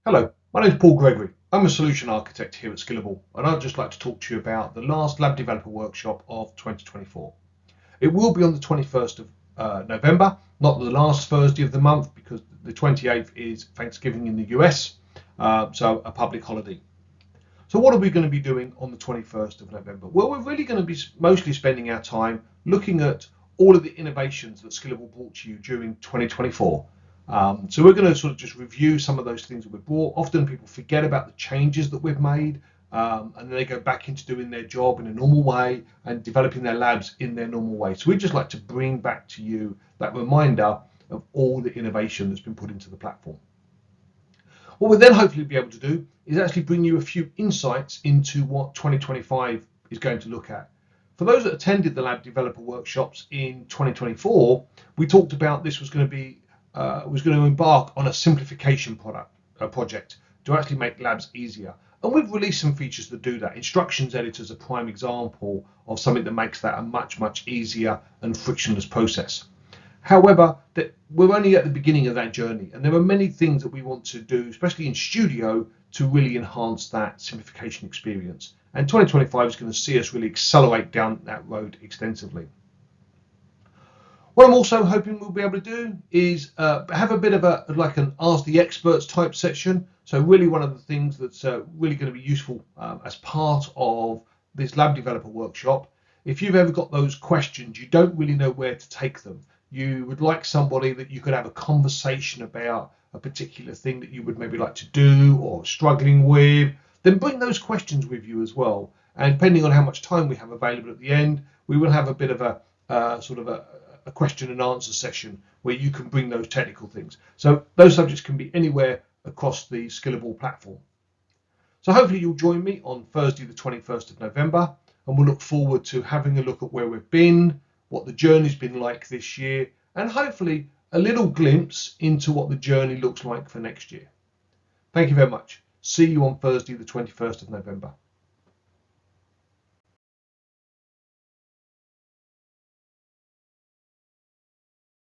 Hello, my name is Paul Gregory. I'm a solution architect here at Skillable, and I'd just like to talk to you about the last Lab Developer Workshop of 2024. It will be on the 21st of November, not the last Thursday of the month, because the 28th is Thanksgiving in the US, so a public holiday. So what are we going to be doing on the 21st of November? Well, we're really going to be mostly spending our time looking at all of the innovations that Skillable brought to you during 2024. So we're going to sort of just review some of those things that we've brought. Often people forget about the changes that we've made, and then they go back into doing their job in a normal way and developing their labs in their normal way. So we'd just like to bring back to you that reminder of all the innovation that's been put into the platform. What we'll then hopefully be able to do is actually bring you a few insights into what 2025 is going to look at. For those that attended the Lab Developer Workshops in 2024, we talked about this was going to embark on a simplification project to actually make labs easier. And we've released some features that do that. Instructions editor is a prime example of something that makes that a much easier and frictionless process. However, we're only at the beginning of that journey, and there are many things that we want to do, especially in Studio, to really enhance that simplification experience. And 2025 is going to see us really accelerate down that road extensively. What I'm also hoping we'll be able to do is have a bit of an Ask the Experts type section. So really one of the things that's really going to be useful as part of this Lab Developer Workshop, if you've ever got those questions, you don't really know where to take them. You would like somebody that you could have a conversation about a particular thing that you would maybe like to do or struggling with, then bring those questions with you as well. And depending on how much time we have available at the end, we will have a bit of a question and answer session where you can bring those technical things. So those subjects can be anywhere across the Skillable platform. So hopefully you'll join me on Thursday the 21st of November, and we'll look forward to having a look at where we've been, what the journey's been like this year, and hopefully a little glimpse into what the journey looks like for next year. Thank you very much. See you on Thursday the 21st of November.